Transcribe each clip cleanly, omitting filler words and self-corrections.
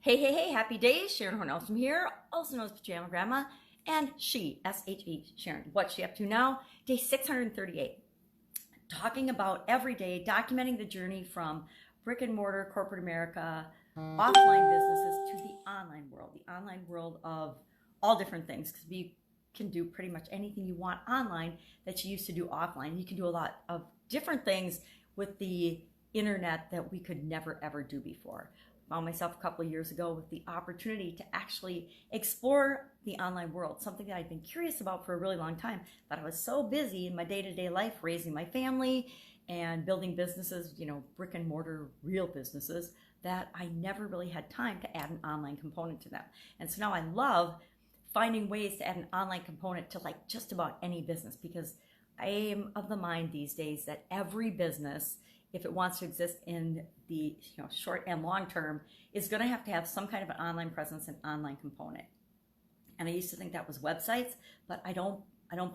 Hey, hey, hey, happy days. Sharon Horne-Ellstrom here, also known as Pajama Grandma, and she, S-H-E, Sharon. What's she up to now? Day 638. Talking about every day, documenting the journey from brick and mortar corporate America, offline businesses to the online world of all different things, because you can do pretty much anything you want online that you used to do offline. You can do a lot of different things with the internet that we could never ever do before. Found myself a couple of years ago with the opportunity to actually explore the online world, something that I'd been curious about for a really long time, but I was so busy in my day-to-day life raising my family and building businesses, brick and mortar real businesses, that I never really had time to add an online component to them. And so now I love finding ways to add an online component to like just about any business, because I am of the mind these days that every business, if it wants to exist in the short and long term, is going to have some kind of an online presence and online component. And I used to think that was websites, but I don't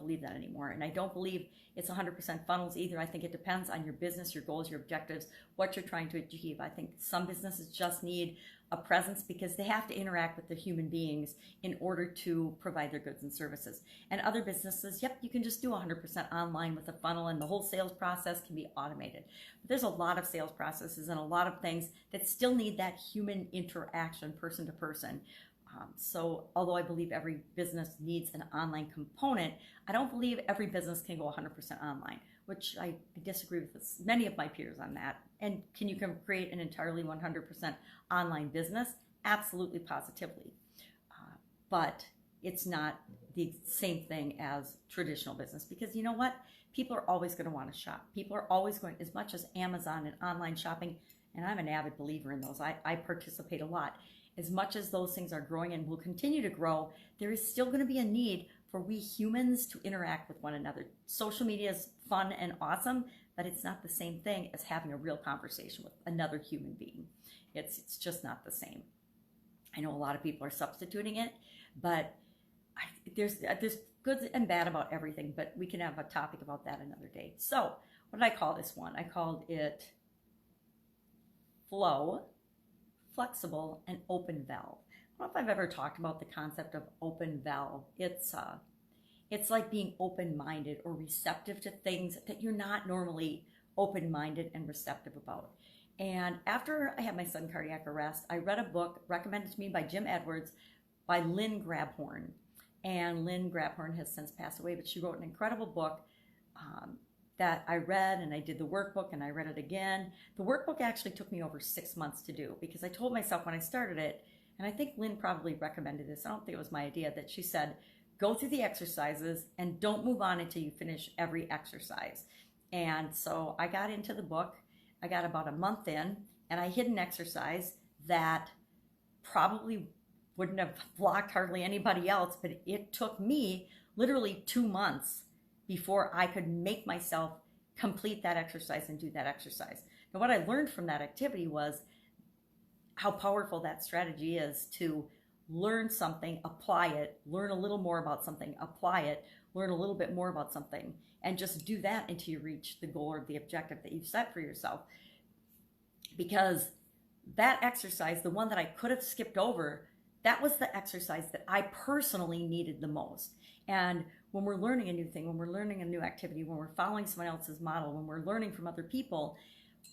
believe that anymore. And I don't believe it's 100% funnels either. I think it depends on your business, your goals, your objectives, what you're trying to achieve. I think some businesses just need a presence because they have to interact with the human beings in order to provide their goods and services. And other businesses, yep, you can just do 100% online with a funnel and the whole sales process can be automated. But there's a lot of sales processes and a lot of things that still need that human interaction, person to person. So although I believe every business needs an online component, I don't believe every business can go 100% online, which I disagree with many of my peers on that. And can you create an entirely 100% online business? Absolutely, positively. But it's not the same thing as traditional business, because you know what? People are always going to want to shop. People are always going, as much as Amazon and online shopping, and I'm an avid believer in those. I participate a lot. As much as those things are growing and will continue to grow, there is still going to be a need for we humans to interact with one another. Social media is fun and awesome, but it's not the same thing as having a real conversation with another human being. It's just not the same. I know a lot of people are substituting it, but there's good and bad about everything, but we can have a topic about that another day. So what did I call this one? I called it Flow, Flexible, and Open Valve. I don't know if I've ever talked about the concept of open valve. It's like being open-minded or receptive to things that you're not normally open-minded and receptive about. And after I had my sudden cardiac arrest, I read a book recommended to me by Jim Edwards by Lynn Grabhorn. And Lynn Grabhorn has since passed away, but she wrote an incredible book that I read, and I did the workbook and I read it again. The workbook actually took me over 6 months to do, because I told myself when I started it, and I think Lynn probably recommended this, I don't think it was my idea, that she said, go through the exercises and don't move on until you finish every exercise. And so I got into the book, I got about a month in, and I hit an exercise that probably wouldn't have blocked hardly anybody else, but it took me literally 2 months before I could make myself complete that exercise and do that exercise. Now, what I learned from that activity was how powerful that strategy is to learn something, apply it, learn a little more about something, apply it, learn a little bit more about something, and just do that until you reach the goal or the objective that you've set for yourself. Because that exercise, the one that I could have skipped over, that was the exercise that I personally needed the most. And when we're learning a new thing, when we're learning a new activity, when we're following someone else's model, when we're learning from other people,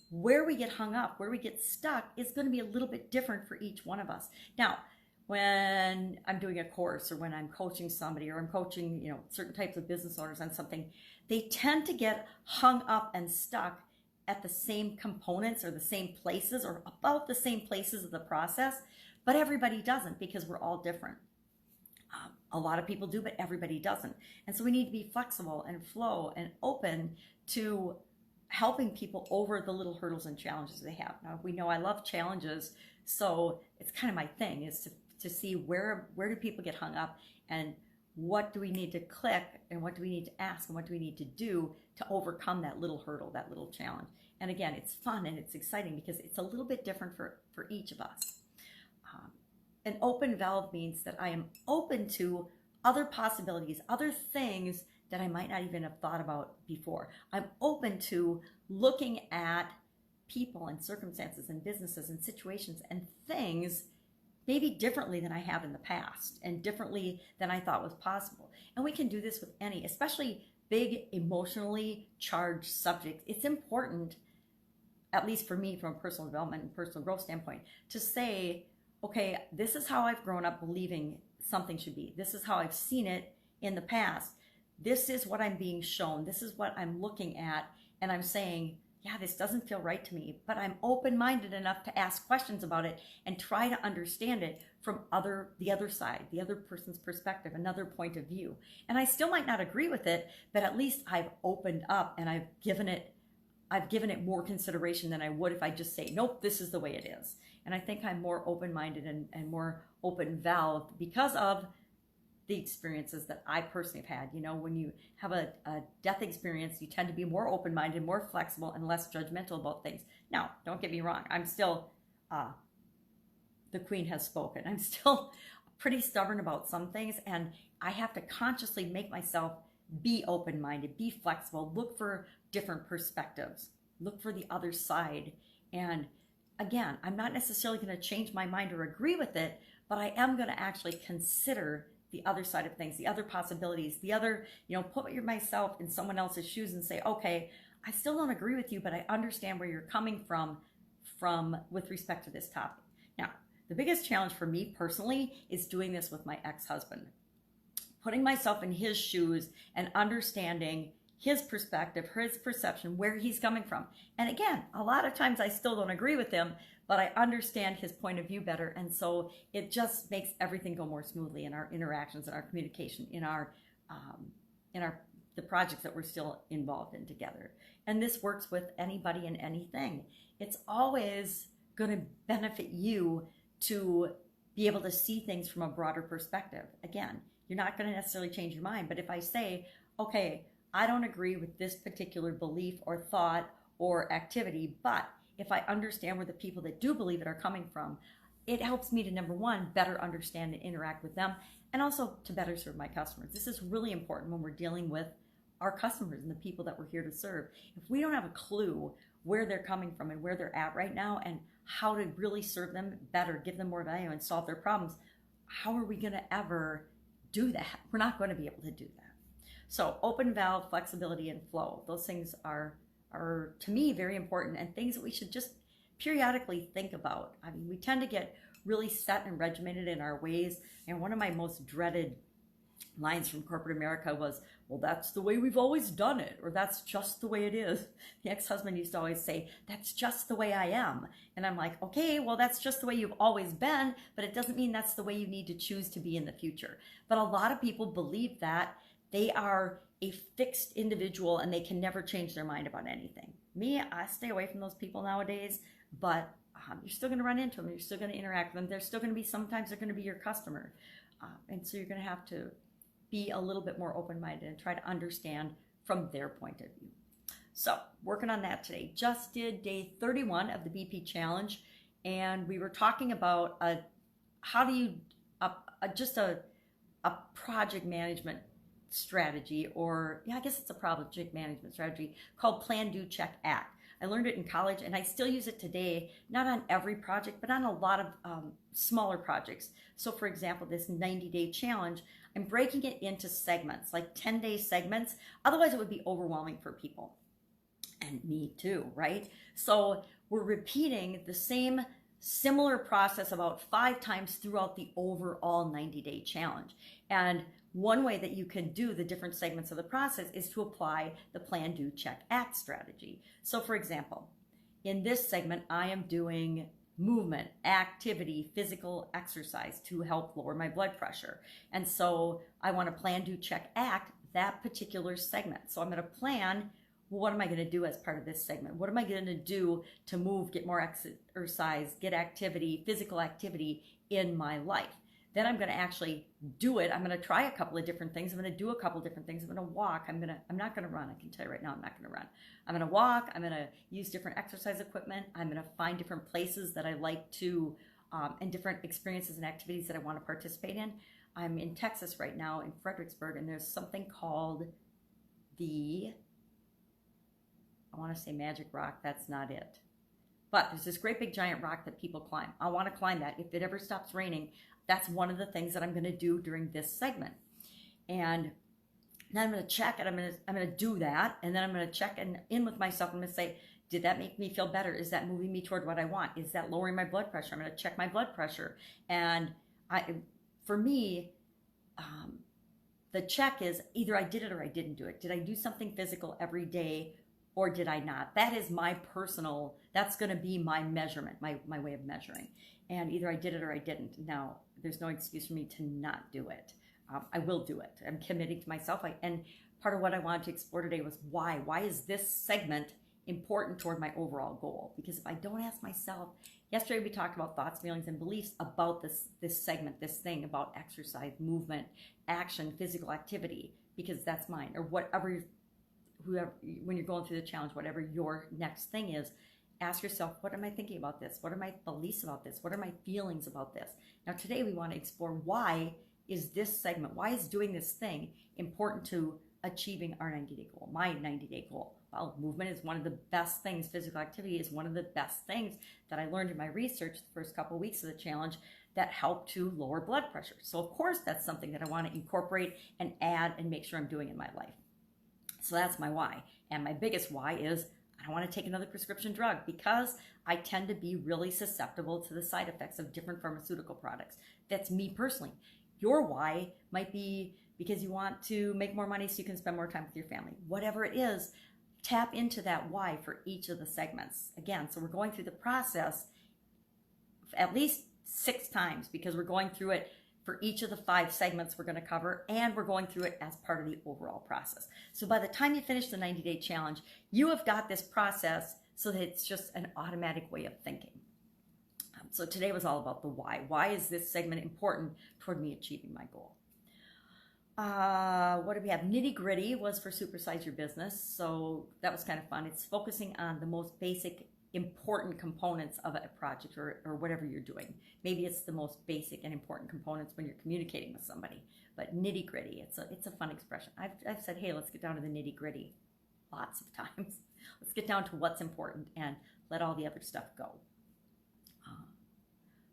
where we get hung up, where we get stuck is going to be a little bit different for each one of us. Now, when I'm doing a course, or when I'm coaching somebody, or I'm coaching, certain types of business owners on something, they tend to get hung up and stuck at the same components or the same places or about the same places of the process, but everybody doesn't, because we're all different. A lot of people do, but everybody doesn't. And so we need to be flexible and flow and open to helping people over the little hurdles and challenges they have. Now, we know I love challenges, so it's kind of my thing, is to see where do people get hung up, and what do we need to click, and what do we need to ask, and what do we need to do to overcome that little hurdle, that little challenge. And again, it's fun and it's exciting because it's a little bit different for each of us. An open valve means that I am open to other possibilities, other things that I might not even have thought about before. I'm open to looking at people and circumstances and businesses and situations and things maybe differently than I have in the past and differently than I thought was possible. And we can do this with any, especially big emotionally charged subjects. It's important, at least for me from a personal development and personal growth standpoint, to say, okay, this is how I've grown up believing something should be. This is how I've seen it in the past. This is what I'm being shown. This is what I'm looking at. And I'm saying, yeah, this doesn't feel right to me, but I'm open-minded enough to ask questions about it and try to understand it from the other side, the other person's perspective, another point of view. And I still might not agree with it, but at least I've opened up and I've given it more consideration than I would if I just say, nope, this is the way it is. And I think I'm more open-minded and more open-valved because of the experiences that I personally have had. You know, when you have a death experience, you tend to be more open-minded, more flexible, and less judgmental about things. Now, don't get me wrong. I'm still, the queen has spoken. I'm still pretty stubborn about some things, and I have to consciously make myself be open-minded, be flexible, look for different perspectives, look for the other side. And again, I'm not necessarily going to change my mind or agree with it, but I am going to actually consider the other side of things, the other possibilities, the other, put myself in someone else's shoes and say, okay, I still don't agree with you, but I understand where you're coming from with respect to this topic. Now, the biggest challenge for me personally is doing this with my ex-husband, putting myself in his shoes and understanding his perspective, his perception, where he's coming from. And again, a lot of times I still don't agree with him, but I understand his point of view better. And so it just makes everything go more smoothly in our interactions, in our communication, in the projects that we're still involved in together. And this works with anybody and anything. It's always going to benefit you to be able to see things from a broader perspective. Again, you're not going to necessarily change your mind, but if I say, okay, I don't agree with this particular belief or thought or activity, but if I understand where the people that do believe it are coming from, it helps me to, number one, better understand and interact with them, and also to better serve my customers. This is really important when we're dealing with our customers and the people that we're here to serve. If we don't have a clue where they're coming from and where they're at right now and how to really serve them better, give them more value, and solve their problems, how are we going to ever do that? We're not going to be able to do that. So open valve, flexibility, and flow. Those things are to me very important and things that we should just periodically think about. I mean, we tend to get really set and regimented in our ways. And one of my most dreaded lines from corporate America was, well, that's the way we've always done it, or that's just the way it is. The ex-husband used to always say, that's just the way I am. And I'm like, okay, well, that's just the way you've always been, but it doesn't mean that's the way you need to choose to be in the future. But a lot of people believe that they are a fixed individual and they can never change their mind about anything. Me, I stay away from those people nowadays, but you're still going to run into them. You're still going to interact with them. They're still going to be, sometimes they're going to be your customer. And so you're going to have to be a little bit more open-minded and try to understand from their point of view. So working on that today. Just did day 31 of the BP challenge, and we were talking about how do you, just a project management strategy, or I guess it's a project management strategy called Plan, Do, Check, Act. I learned it in college and I still use it today, not on every project, but on a lot of smaller projects. So for example, this 90-day challenge, I'm breaking it into segments, like 10-day segments. Otherwise it would be overwhelming for people, and me too, right? So we're repeating the same similar process about 5 times throughout the overall 90-day challenge. And one way that you can do the different segments of the process is to apply the Plan, Do, Check, Act strategy. So for example, in this segment, I am doing movement, activity, physical exercise to help lower my blood pressure. And so I want to plan, do, check, act that particular segment. So I'm going to plan, well, what am I going to do as part of this segment? What am I going to do to move, get more exercise, get activity, physical activity in my life? Then I'm going to actually do it. I'm going to try a couple of different things. I'm going to do a couple of different things. I'm going to walk. I'm not going to run. I can tell you right now, I'm not going to run. I'm going to walk. I'm going to use different exercise equipment. I'm going to find different places that I like to, and different experiences and activities that I want to participate in. I'm in Texas right now, in Fredericksburg, and there's something called I want to say Magic Rock. That's not it. But there's this great big giant rock that people climb. I want to climb that. If it ever stops raining, that's one of the things that I'm going to do during this segment. And then I'm going to check and I'm going to do that. And then I'm going to check in with myself. I'm going to say, did that make me feel better? Is that moving me toward what I want? Is that lowering my blood pressure? I'm going to check my blood pressure. And for me, the check is either I did it or I didn't do it. Did I do something physical every day or did I not? That is my personal, that's going to be my measurement, my way of measuring. And either I did it or I didn't. Now, there's no excuse for me to not do it. I will do it. I'm committing to myself. And part of what I wanted to explore today was why. Why is this segment important toward my overall goal? Because if I don't ask myself, yesterday we talked about thoughts, feelings, and beliefs about this segment, this thing about exercise, movement, action, physical activity, because that's mine, or whoever, when you're going through the challenge, whatever your next thing is, ask yourself, what am I thinking about this? What are my beliefs about this? What are my feelings about this? Now today we want to explore why is this segment, why is doing this thing important to achieving our 90-day goal, my 90-day goal? Well, movement is one of the best things. Physical activity is one of the best things that I learned in my research the first couple of weeks of the challenge that helped to lower blood pressure. So of course, that's something that I want to incorporate and add and make sure I'm doing in my life. So that's my why. And my biggest why is I don't want to take another prescription drug because I tend to be really susceptible to the side effects of different pharmaceutical products. That's me personally. Your why might be because you want to make more money so you can spend more time with your family. Whatever it is, tap into that why for each of the segments. Again, so we're going through the process at least 6 times because we're going through it for each of the 5 segments we're going to cover, and we're going through it as part of the overall process. So by the time you finish the 90-day challenge, you have got this process so that it's just an automatic way of thinking. So today was all about the why. Why is this segment important toward me achieving my goal? What do we have? Nitty gritty was for Supersize Your Business. So that was kind of fun. It's focusing on the most basic, important components of a project or whatever you're doing. Maybe it's the most basic and important components when you're communicating with somebody. But nitty gritty, it's a fun expression. I've said, hey, let's get down to the nitty gritty lots of times. Let's get down to what's important and let all the other stuff go.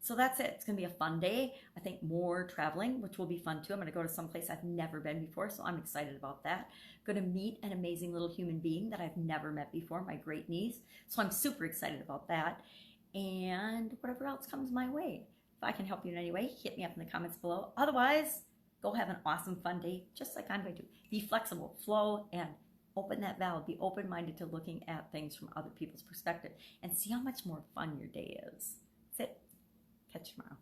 So that's it. It's going to be a fun day. I think more traveling, which will be fun too. I'm going to go to some place I've never been before, so I'm excited about that. I'm going to meet an amazing little human being that I've never met before, my great niece. So I'm super excited about that. And whatever else comes my way. If I can help you in any way, hit me up in the comments below. Otherwise, go have an awesome, fun day, just like I'm going to. Be flexible, flow, and open that valve. Be open-minded to looking at things from other people's perspective and see how much more fun your day is. That's it. Catch you tomorrow.